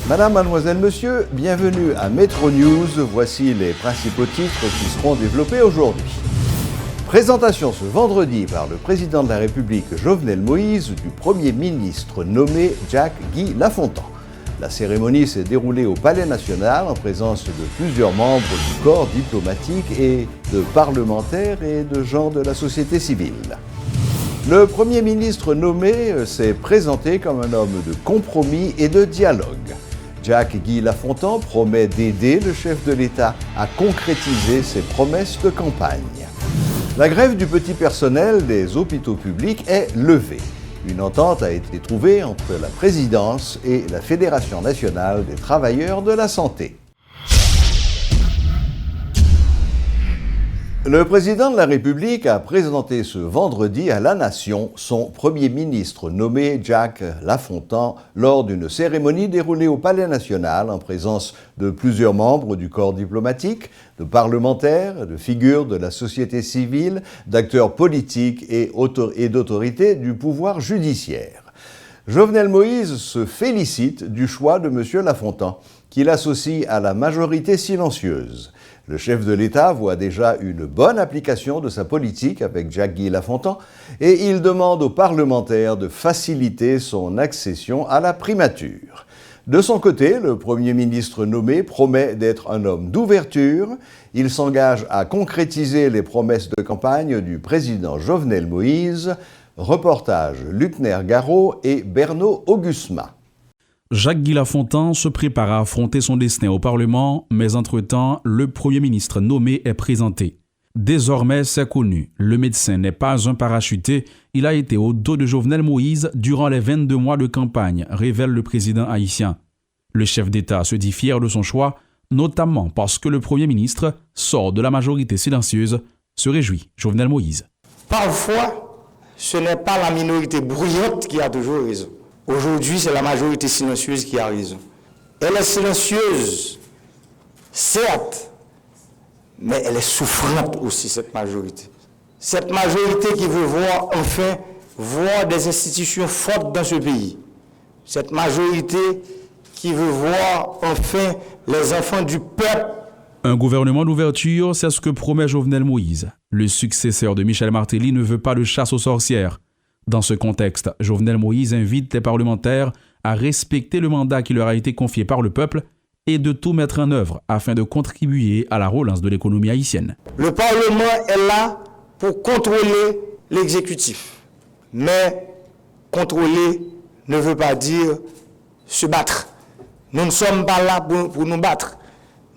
Madame, mademoiselle, monsieur, bienvenue à Metro News. Voici les principaux titres qui seront développés aujourd'hui. Présentation ce vendredi par le président de la République Jovenel Moïse du Premier ministre nommé Jacques-Guy Lafontan. La cérémonie s'est déroulée au Palais National en présence de plusieurs membres du corps diplomatique et de parlementaires et de gens de la société civile. Le Premier ministre nommé s'est présenté comme un homme de compromis et de dialogue. Jacques-Guy Lafontan promet d'aider le chef de l'État à concrétiser ses promesses de campagne. La grève du petit personnel des hôpitaux publics est levée. Une entente a été trouvée entre la présidence et la Fédération nationale des travailleurs de la santé. Le président de la République a présenté ce vendredi à la Nation son Premier ministre nommé Jacques Lafontan lors d'une cérémonie déroulée au Palais National en présence de plusieurs membres du corps diplomatique, de parlementaires, de figures de la société civile, d'acteurs politiques et d'autorités du pouvoir judiciaire. Jovenel Moïse se félicite du choix de M. Lafontan, qu'il associe à la majorité silencieuse. Le chef de l'État voit déjà une bonne application de sa politique avec Jacques-Guy Lafontan et il demande aux parlementaires de faciliter son accession à la primature. De son côté, le Premier ministre nommé promet d'être un homme d'ouverture. Il s'engage à concrétiser les promesses de campagne du président Jovenel Moïse. Reportage Luckner Garot et Bernaud Augusma. Jacques-Guy Lafontan se prépare à affronter son destin au Parlement, mais entre-temps, le Premier ministre nommé est présenté. Désormais, c'est connu, le médecin n'est pas un parachuté, il a été au dos de Jovenel Moïse durant les 22 mois de campagne, révèle le président haïtien. Le chef d'État se dit fier de son choix, notamment parce que le Premier ministre sort de la majorité silencieuse, se réjouit Jovenel Moïse. Parfois, ce n'est pas la minorité bruyante qui a toujours raison. Aujourd'hui, c'est la majorité silencieuse qui a raison. Elle est silencieuse, certes, mais elle est souffrante aussi, cette majorité. Cette majorité qui veut voir des institutions fortes dans ce pays. Cette majorité qui veut voir enfin les enfants du peuple. Un gouvernement d'ouverture, c'est ce que promet Jovenel Moïse. Le successeur de Michel Martelly ne veut pas de chasse aux sorcières. Dans ce contexte, Jovenel Moïse invite les parlementaires à respecter le mandat qui leur a été confié par le peuple et de tout mettre en œuvre afin de contribuer à la relance de l'économie haïtienne. Le Parlement est là pour contrôler l'exécutif. Mais contrôler ne veut pas dire se battre. Nous ne sommes pas là pour nous battre.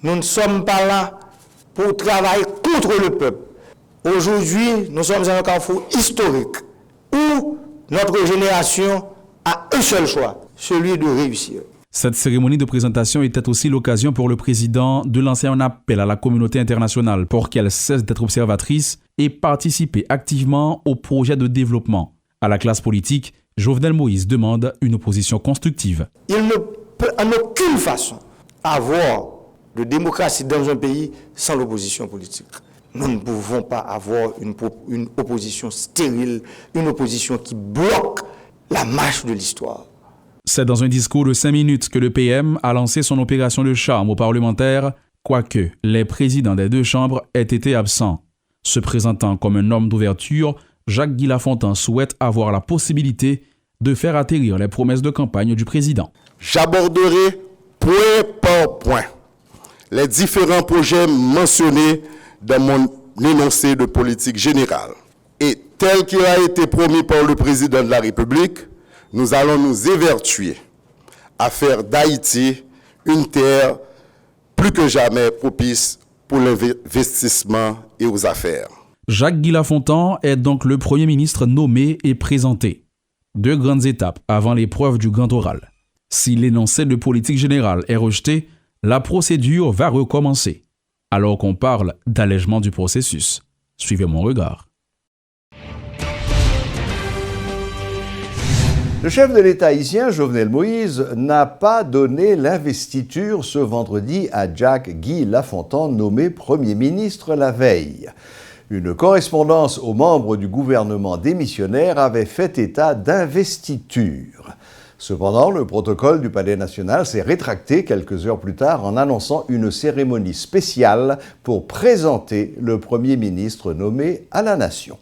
Nous ne sommes pas là pour travailler contre le peuple. Aujourd'hui, nous sommes à un carrefour historique où notre génération a un seul choix, celui de réussir. Cette cérémonie de présentation était aussi l'occasion pour le président de lancer un appel à la communauté internationale pour qu'elle cesse d'être observatrice et participer activement au projet de développement. À la classe politique, Jovenel Moïse demande une opposition constructive. Il ne peut en aucune façon avoir de démocratie dans un pays sans l'opposition politique. Nous ne pouvons pas avoir une opposition stérile, une opposition qui bloque la marche de l'histoire. C'est dans un discours de 5 minutes que le PM a lancé son opération de charme aux parlementaires, quoique les présidents des deux chambres aient été absents. Se présentant comme un homme d'ouverture, Jacques-Guy Lafontan souhaite avoir la possibilité de faire atterrir les promesses de campagne du président. J'aborderai point par point les différents projets mentionnés dans mon énoncé de politique générale. Et tel qu'il a été promis par le président de la République, nous allons nous évertuer à faire d'Haïti une terre plus que jamais propice pour l'investissement et aux affaires. Jacques-Guy Lafontan est donc le Premier ministre nommé et présenté. 2 grandes étapes avant l'épreuve du grand oral. Si l'énoncé de politique générale est rejeté, la procédure va recommencer. Alors qu'on parle d'allègement du processus. Suivez mon regard. Le chef de l'État haïtien, Jovenel Moïse, n'a pas donné l'investiture ce vendredi à Jacques-Guy Lafontan, nommé Premier ministre la veille. Une correspondance aux membres du gouvernement démissionnaire avait fait état d'investiture. Cependant, le protocole du Palais national s'est rétracté quelques heures plus tard en annonçant une cérémonie spéciale pour présenter le Premier ministre nommé à la nation.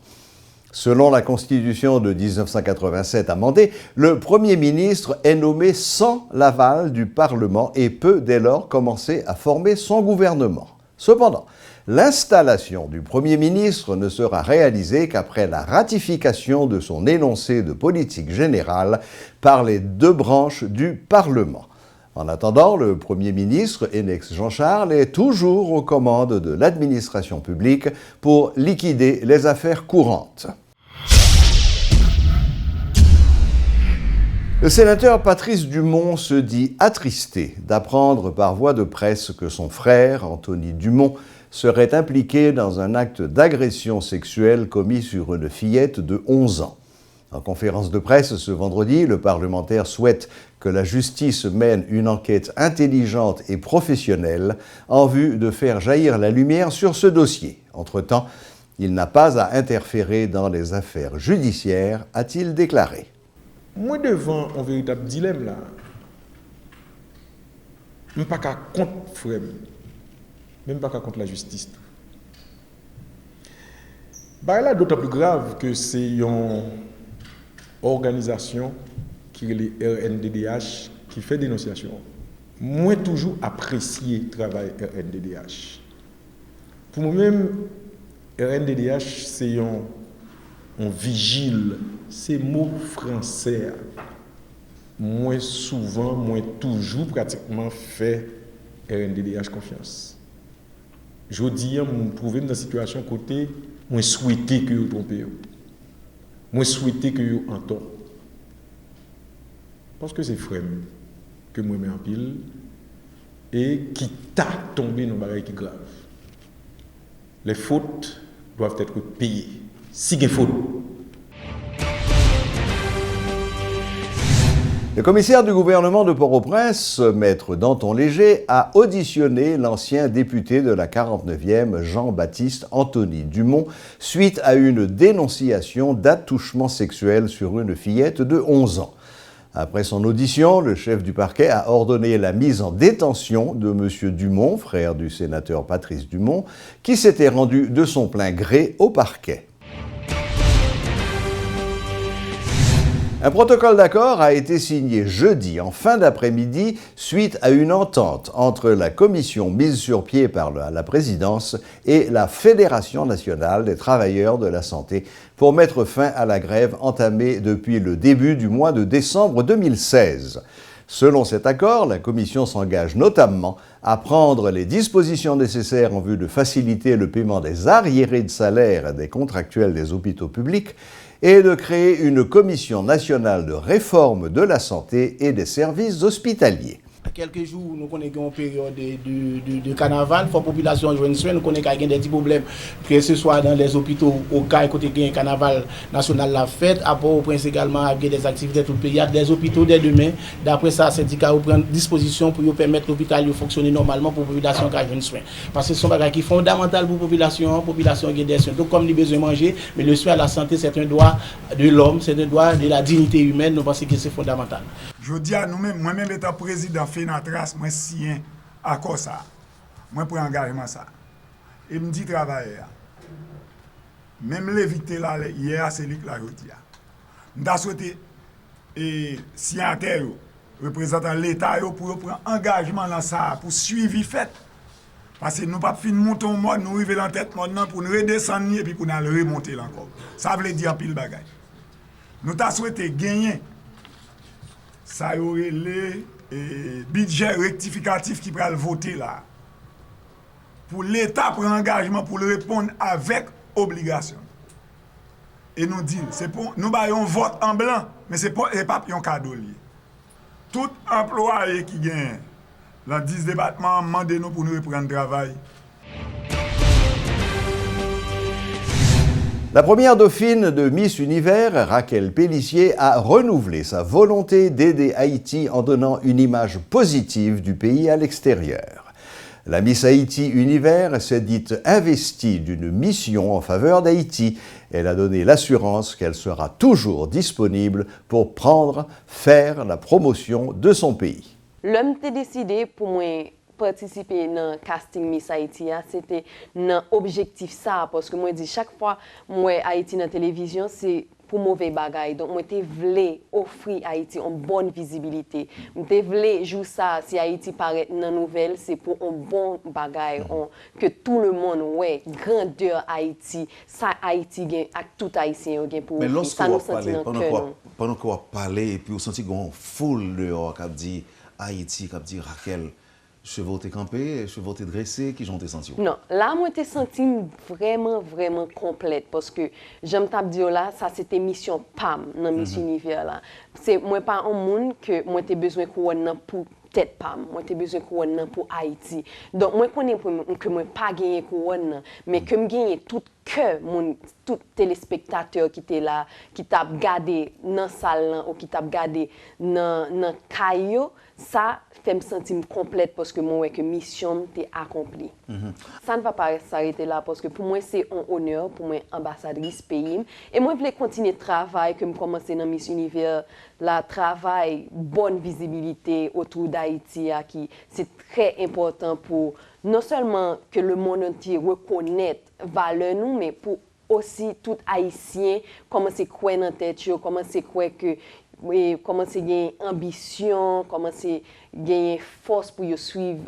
Selon la Constitution de 1987 amendée, le Premier ministre est nommé sans l'aval du Parlement et peut dès lors commencer à former son gouvernement. Cependant, l'installation du Premier ministre ne sera réalisée qu'après la ratification de son énoncé de politique générale par les deux branches du Parlement. En attendant, le Premier ministre, Ennex Jean-Charles, est toujours aux commandes de l'administration publique pour liquider les affaires courantes. Le sénateur Patrice Dumont se dit attristé d'apprendre par voie de presse que son frère, Anthony Dumont, serait impliqué dans un acte d'agression sexuelle commis sur une fillette de 11 ans. En conférence de presse ce vendredi, le parlementaire souhaite que la justice mène une enquête intelligente et professionnelle en vue de faire jaillir la lumière sur ce dossier. Entre-temps, il n'a pas à interférer dans les affaires judiciaires, a-t-il déclaré. Moi, devant un véritable dilemme là, je ne suis pas contre frère, même pas contre la justice. Bah là, d'autant plus grave que c'est une organisation qui est le RNDDH qui fait dénonciation. Moi, toujours apprécié le travail RNDDH. Pour moi-même, RNDDH, c'est un vigile. C'est mot français. Moi, souvent, moi, toujours, pratiquement, fait RNDDH confiance. Je dis, je me trouve dans une situation côté, moi, souhaiter que vous trompez. Moi, souhaiter que vous en tort. Parce que c'est frère que moi, je mets en pile et qui t'a tombé dans une bagaille qui est grave. Les fautes doivent être payées. Si il y a faute. Le commissaire du gouvernement de Port-au-Prince, maître Danton Léger, a auditionné l'ancien député de la 49e, Jean-Baptiste Anthony Dumont, suite à une dénonciation d'attouchement sexuel sur une fillette de 11 ans. Après son audition, le chef du parquet a ordonné la mise en détention de M. Dumont, frère du sénateur Patrice Dumont, qui s'était rendu de son plein gré au parquet. Un protocole d'accord a été signé jeudi en fin d'après-midi suite à une entente entre la commission mise sur pied par la présidence et la Fédération nationale des travailleurs de la santé pour mettre fin à la grève entamée depuis le début du mois de décembre 2016. Selon cet accord, la commission s'engage notamment à prendre les dispositions nécessaires en vue de faciliter le paiement des arriérés de salaire des contractuels des hôpitaux publics et de créer une commission nationale de réforme de la santé et des services hospitaliers. Quelques jours, nous connaissons une période de carnaval, la population joue une semaine, nous connaissons qu'il y a des petits problèmes, que ce soit dans les hôpitaux, au cas côté qu'il y a un carnaval national la fête, à Port-au-Prince également, avec des activités tout le pays, il y a des hôpitaux dès demain. D'après ça, le syndicat prend disposition pour permettre l'hôpital de fonctionner normalement pour la population qui a une soin. Parce que ce sont des choses qui sont fondamentales pour la population qui a des soins. Donc, comme il a besoin de manger, mais le soin à la santé, c'est un droit de l'homme, c'est un droit de la dignité humaine, nous pensons que c'est fondamental. Je dis à nous-mêmes, moi-même étant président Fénatras, moi signé à quoi ça. Moi prends engagement ça. Et me dit travailler. Même l'éviter là hier c'est lui qui l'a dit. M'ta souhaité signataire représentant l'État pour prendre engagement dans ça pour suivi fait. Parce que nous pas fin monter en mode nous arriver en tête maintenant pour nous redescendre et puis pour nous remonter encore. Ça veut dire pile bagaille. Nous t'a souhaité gagner ça y aurait le budget rectificatif qui va le voter là. Pour l'État prendre engagement pour le répondre avec obligation. Et nous dit, c'est pour nous baillons vote en blanc, mais c'est pas un cadeau lié. Tout employé qui gagne dans 10 départements, demandez-nous pour nous reprendre le travail. La première dauphine de Miss Univers, Raquel Pélissier, a renouvelé sa volonté d'aider Haïti en donnant une image positive du pays à l'extérieur. La Miss Haïti Univers s'est dite investie d'une mission en faveur d'Haïti. Elle a donné l'assurance qu'elle sera toujours disponible pour faire la promotion de son pays. L'homme a décidé pour moi participer dans le casting Miss Haïti, c'était un objectif ça, parce que moi dis chaque fois moi Haïti dans la télévision, c'est pour mauvais bagaille. Donc moi te voulais offrir Haïti une bonne visibilité. Moi te voulais jouer ça si Haïti paraît dans nouvelle, c'est pour un bon bagaille que tout le monde ouais grandeur Haïti, ça Haïti gagne avec tout haïtien gagne pour. Mais lorsque vous parlez pendant qu'on parle et puis vous sentez qu'on foule dehors qui dit Haïti, qui dit Raquel, chevaux t'es campé, chevaux t'es dressé, qui j'en t'ai senti? Non, là moi t'ai senti vraiment complète parce que j'aime t'ai dit là ça c'était mission PAM dans Miss Univers là. C'est moi pas un monde que moi t'ai besoin couronne pour tête PAM, moi t'ai besoin couronne pour Haïti. Donc moi connais que moi pas gagner couronne mais que me gagner tout cœur mon tout téléspectateur qui était là qui t'a regardé dans salle ou qui t'a regardé dans caillou ça fait me sentir complète parce que moi que mission t'est accomplie. Ça ne va pas s'arrêter là parce que pour moi c'est un honneur pour moi ambassadrice pays et moi je voulais continuer le travail que me commencer dans Miss Univers la travail bonne visibilité autour d'Haïti qui c'est très important pour non seulement que le monde entier reconnaisse valeur nous mais pour aussi tout haïtien comment c'est quoi dans tête comment c'est quoi que comment c'est gagner ambition, comment c'est gagner force pour suivre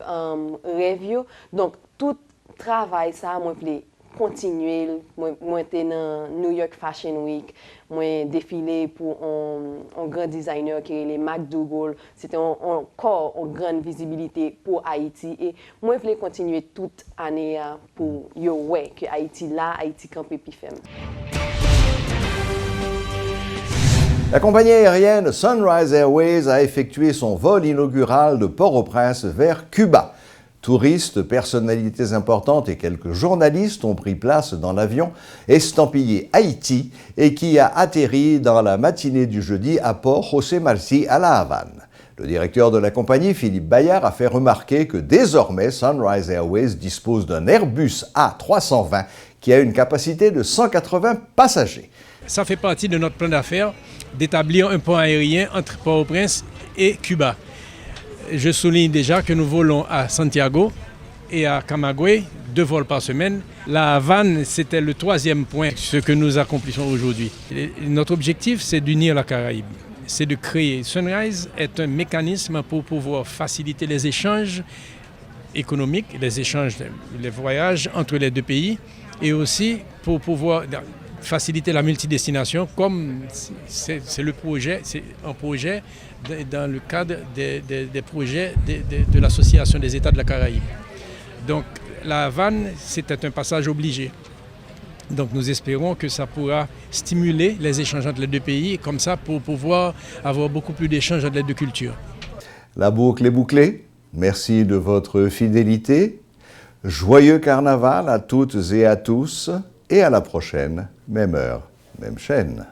rêve. Donc tout travail ça moi voulais continuer. Moi j'étais dans New York Fashion Week, moi défilé pour un grand designer qui est les McDougall. C'était encore une grande visibilité pour Haïti et moi voulais continuer toute année pour que Haïti là, Haïti campé puis ferme. La compagnie aérienne Sunrise Airways a effectué son vol inaugural de Port-au-Prince vers Cuba. Touristes, personnalités importantes et quelques journalistes ont pris place dans l'avion estampillé Haïti et qui a atterri dans la matinée du jeudi à Port José Martí à La Havane. Le directeur de la compagnie, Philippe Bayard, a fait remarquer que désormais Sunrise Airways dispose d'un Airbus A320 qui a une capacité de 180 passagers. Ça fait partie de notre plan d'affaires d'établir un pont aérien entre Port-au-Prince et Cuba. Je souligne déjà que nous volons à Santiago et à Camagüey, 2 vols par semaine. La Havane, c'était le 3e point, ce que nous accomplissons aujourd'hui. Notre objectif, c'est d'unir la Caraïbe. C'est de créer. Sunrise est un mécanisme pour pouvoir faciliter les échanges économiques, les voyages entre les 2 pays et aussi pour pouvoir faciliter la multidestination comme c'est un projet dans le cadre des projets de l'Association des États de la Caraïbe. Donc la Havane, c'était un passage obligé. Donc nous espérons que ça pourra stimuler les échanges entre les 2 pays, comme ça pour pouvoir avoir beaucoup plus d'échanges entre les 2 cultures. La boucle est bouclée. Merci de votre fidélité. Joyeux carnaval à toutes et à tous et à la prochaine, même heure, même chaîne.